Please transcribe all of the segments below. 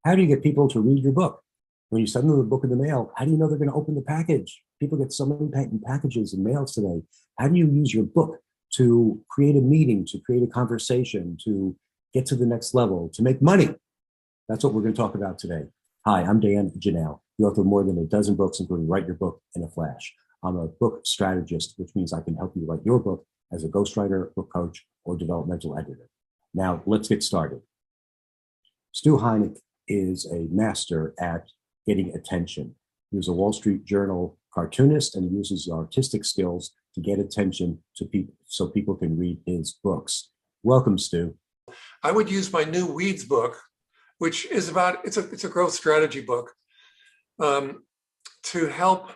How do you get people to read your book? When you send them the book in the mail, how do you know they're going to open the package? People get so many packages and mails today. How do you use your book to create a meeting, to create a conversation, to get to the next level, to make money? That's what we're going to talk about today. Hi, I'm Dan Janelle, the author of more than a dozen books, including Write Your Book in a Flash. I'm a book strategist, which means I can help you write your book as a ghostwriter, book coach, or developmental editor. Now, let's get started. Stu Heinecke is a master at getting attention. He was a Wall Street Journal cartoonist, and he uses artistic skills to get attention to people so people can read his books. Welcome, Stu. I would use my new Weeds book, which is it's a growth strategy book, to help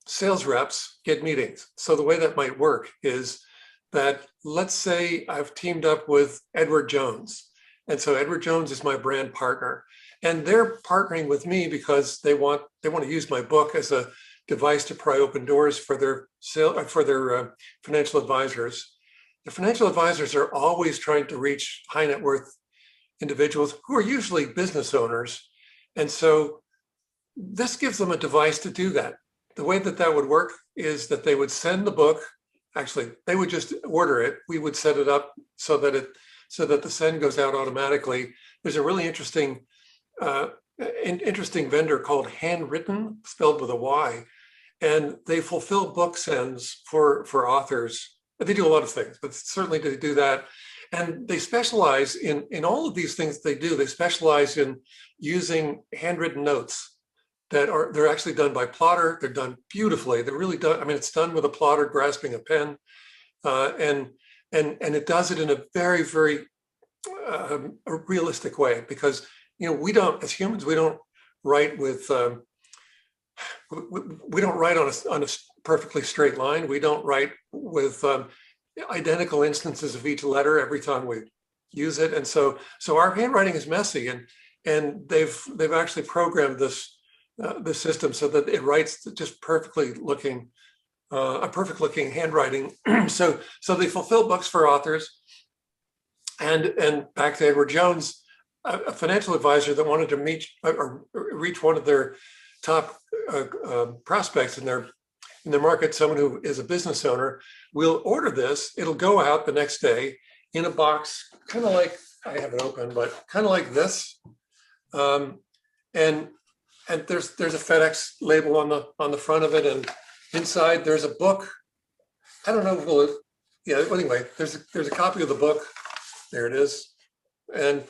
sales reps get meetings. So the way that might work is that, let's say I've teamed up with Edward Jones. And so Edward Jones is my brand partner, and they're partnering with me because they want to use my book as a device to pry open doors for their financial advisors. The financial advisors are always trying to reach high net worth individuals who are usually business owners. And so this gives them a device to do that. The way that would work is that they would send the book. Actually, they would just order it. We would set it up so that the send goes out automatically. There's a really interesting vendor called Handwritten, spelled with a Y, and they fulfill book sends for authors. They do a lot of things, but certainly they do that. And they specialize in all of these things they do. They specialize in using handwritten notes they're actually done by plotter. They're done beautifully. They're really done. I mean, it's done with a plotter grasping a pen, and it does it in a very, very realistic way, because we don't, as humans, we don't write with we don't write on a perfectly straight line. We don't write with identical instances of each letter every time we use it, and so our handwriting is messy, and they've actually programmed this system so that it writes just perfectly looking, a perfect looking handwriting. so they fulfill books for authors. And back to Edward Jones, a financial advisor that wanted to reach one of their top prospects in their market, someone who is a business owner, will order this. It'll go out the next day in a box, kind of like, I have it open, but kind of like this. And there's a FedEx label on the front of it, and inside there's a book. I don't know. Anyway, there's a copy of the book. There it is, and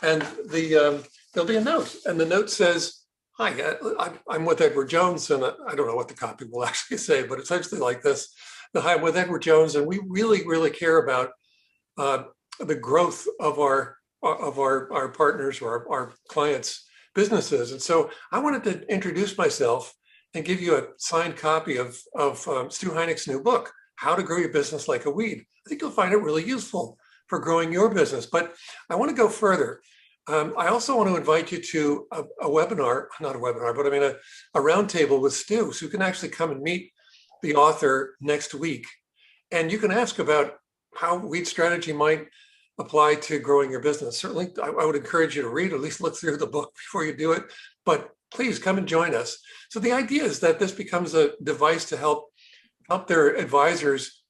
there'll be a note, and the note says, "Hi, I'm with Edward Jones," and I don't know what the copy will actually say, but essentially like this: "Hi, I'm with Edward Jones, and we really, really care about the growth of our partners or our clients' businesses. And so I wanted to introduce myself and give you a signed copy of Stu Heinecke's new book, How to Grow Your Business Like a Weed. I think you'll find it really useful for growing your business. But I want to go further. I also want to invite you to a webinar, not a webinar, but I mean a roundtable with Stu, so you can actually come and meet the author next week. And you can ask about how weed strategy might apply to growing your business. Certainly, I would encourage you to read, or at least look through the book before you do it, but please come and join us. So the idea is that this becomes a device to help their advisors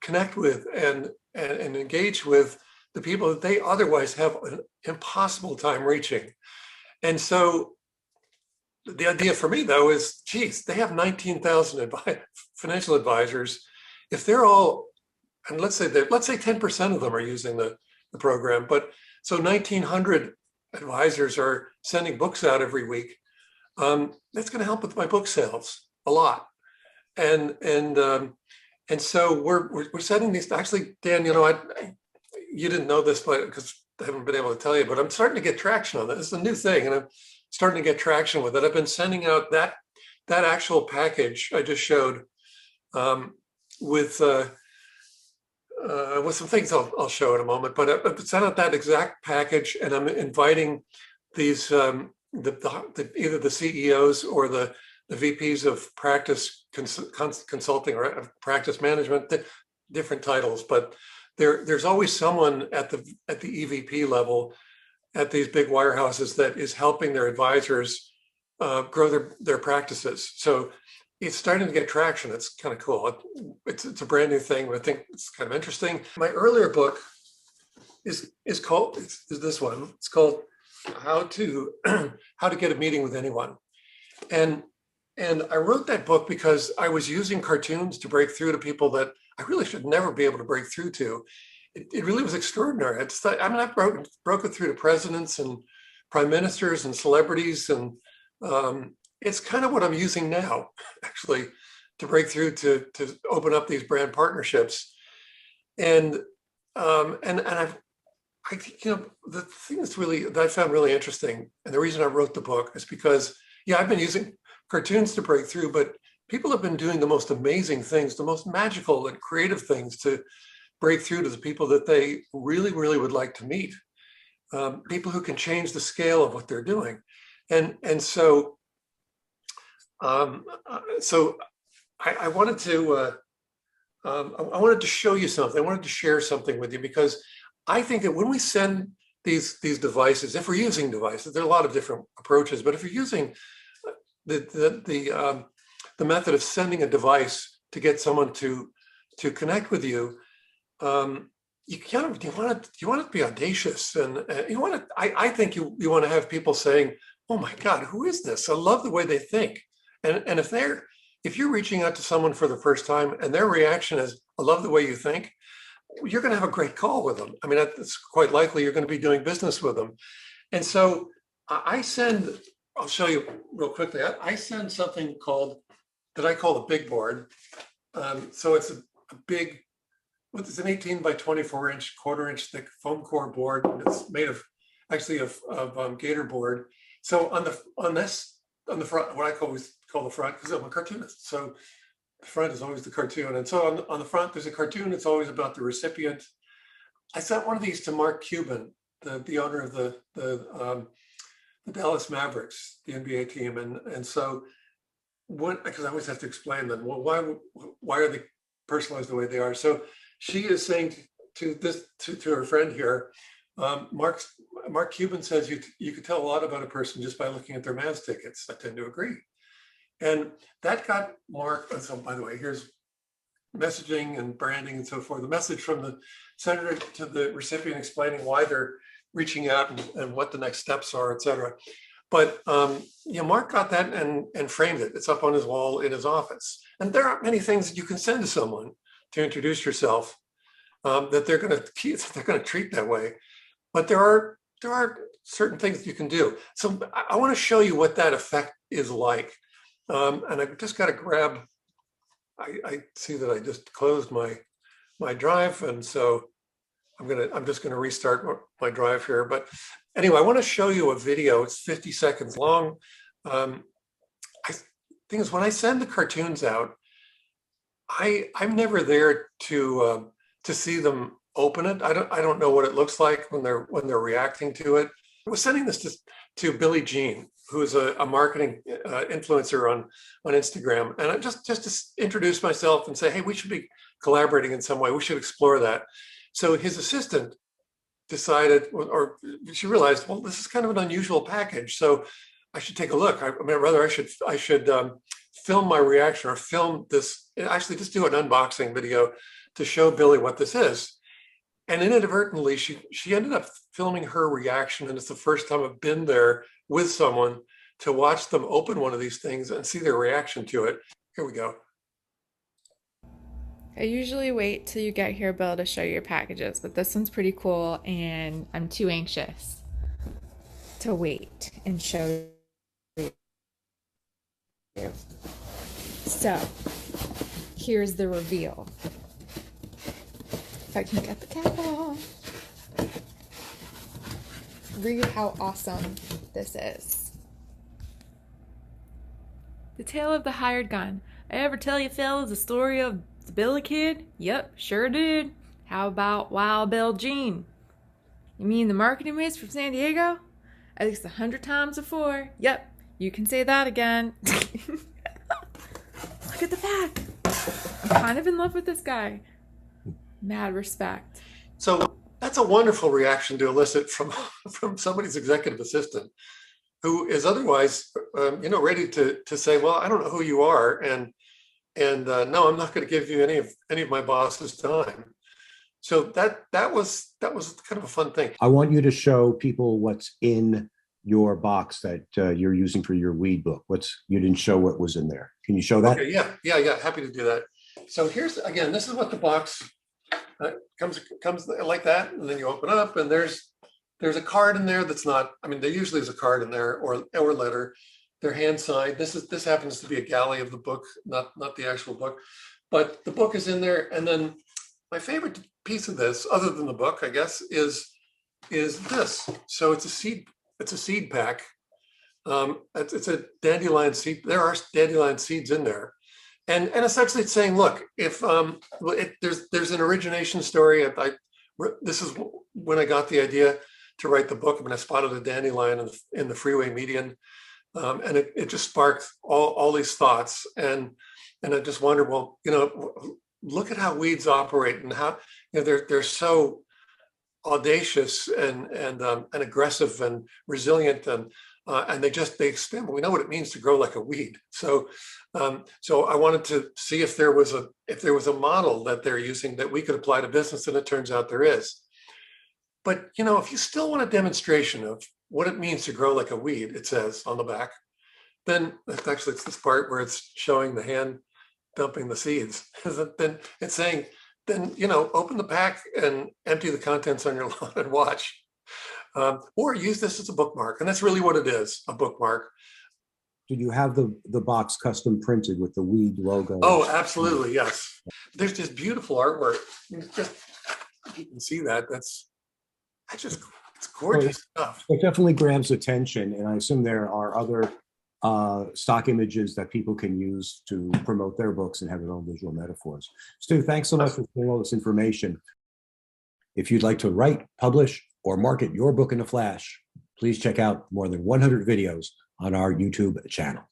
connect with and engage with the people that they otherwise have an impossible time reaching. And so the idea for me, though, is, geez, they have 19,000 financial advisors. If they're all, and let's say 10% of them are using the program, but so 1,900 advisors are sending books out every week. That's going to help with my book sales a lot, and so we're setting these. Actually, Dan, you didn't know this, but because I haven't been able to tell you, but I'm starting to get traction on this. It's a new thing, and I'm starting to get traction with it. I've been sending out that actual package I just showed with some things I'll show in a moment, but I've sent out that exact package, and I'm inviting these either the CEOs or the VPs of practice consulting or practice management, different titles, but there's always someone at the EVP level at these big wirehouses that is helping their advisors grow their practices. So it's starting to get traction. It's kind of cool. It's a brand new thing, but I think it's kind of interesting. My earlier book is this one. It's called How to Get a Meeting with Anyone. And I wrote that book because I was using cartoons to break through to people that I really should never be able to break through to. It really was extraordinary. I've broken through to presidents and prime ministers and celebrities, and it's kind of what I'm using now, actually, to break through to open up these brand partnerships. And I think, the thing that I found really interesting, and the reason I wrote the book is because, I've been using cartoons to break through, but people have been doing the most amazing things, the most magical and creative things to break through to the people that they really, really would like to meet. People who can change the scale of what they're doing. And so I wanted to show you something. I wanted to share something with you, because I think that when we send these devices, if we're using devices, there are a lot of different approaches, but if you're using the method of sending a device to get someone to connect with you, you want to be audacious, and I think you want to have people saying, "Oh my God, who is this? I love the way they think." And if you're reaching out to someone for the first time and their reaction is, "I love the way you think," you're going to have a great call with them. I mean, it's quite likely you're going to be doing business with them. And so I'll show you real quickly. I send something that I call the big board. So it's a big, it's an 18 by 24 inch, quarter-inch thick foam core board. It's made of gator board. So on the front, what I call the front, because I'm a cartoonist. So the front is always the cartoon. And so on the front, there's a cartoon. It's always about the recipient. I sent one of these to Mark Cuban, the owner of the Dallas Mavericks, the NBA team. And so because I always have to explain them, well, why are they personalized the way they are? So she is saying to her friend here, Mark Cuban says you could tell a lot about a person just by looking at their Mavs tickets. I tend to agree. And that got Mark, so by the way, here's messaging and branding and so forth. The message from the senator to the recipient explaining why they're reaching out and what the next steps are, et cetera. But Mark got that and framed it. It's up on his wall in his office. And there aren't many things that you can send to someone to introduce yourself that they're going to treat that way. But there are certain things that you can do. So I want to show you what that effect is like. And I've just got to grab. I see that I just closed my drive, and so I'm just gonna restart my drive here. But anyway, I want to show you a video. It's 50 seconds long. Thing is, when I send the cartoons out, I'm never there to see them open it. I don't know what it looks like when they're reacting to it. I was sending this to Billie Jean, who's a marketing influencer on Instagram, and I just to introduce myself and say, hey, we should be collaborating in some way. We should explore that. So his assistant decided, or she realized, well, this is kind of an unusual package, so I should take a look. I should film my reaction, or film this. Actually, just do an unboxing video to show Billie what this is. And inadvertently, she ended up filming her reaction, and it's the first time I've been there with someone to watch them open one of these things and see their reaction to it. Here we go. I usually wait till you get here, Bill, to show your packages, but this one's pretty cool, and I'm too anxious to wait and show you. So, here's the reveal. If I can get the cap off. Read how awesome this is. The Tale of the Hired Gun. I ever tell you fellas the story of the Billy Kid? Yep, sure did. How about Wild Bill Jean? You mean the marketing whiz from San Diego? At least 100 times before. Yep, you can say that again. Look at the back. I'm kind of in love with this guy. Mad respect. So that's a wonderful reaction to elicit from from somebody's executive assistant, who is otherwise, ready to say, well, I don't know who you are, and no, I'm not going to give you any of my boss's time. So that was kind of a fun thing. I want you to show people what's in your box that you're using for your weed book. You didn't show what was in there. Can you show that? Okay, yeah. Happy to do that. So here's, again, this is what the box comes like that, and then you open up, and there's a card in there that's not. I mean, there usually is a card in there or letter. They're hand signed. This happens to be a galley of the book, not the actual book, but the book is in there. And then my favorite piece of this, other than the book, I guess, is this. So it's a seed pack. It's a dandelion seed. There are dandelion seeds in there, and essentially it's saying, look, if there's an origination story. This is when I got the idea to write the book. I mean, I spotted a dandelion in the freeway median, and it just sparked all these thoughts, and I just wondered, well, look at how weeds operate, and how they're so audacious and aggressive and resilient, and they expand. We know what it means to grow like a weed. So I wanted to see if there was a model that they're using that we could apply to business, and it turns out there is. But if you still want a demonstration of what it means to grow like a weed, it says on the back, then it's this part where it's showing the hand dumping the seeds. Then it's saying, open the pack and empty the contents on your lawn and watch. Or use this as a bookmark. And that's really what it is, a bookmark. Did you have the box custom printed with the weed logo? Oh, absolutely, yes. There's this beautiful artwork. You can see that. It's gorgeous stuff. It definitely grabs attention. And I assume there are other stock images that people can use to promote their books and have their own visual metaphors. Stu, thanks so much for sharing all this information. If you'd like to write, publish, or market your book in a flash, please check out more than 100 videos on our YouTube channel.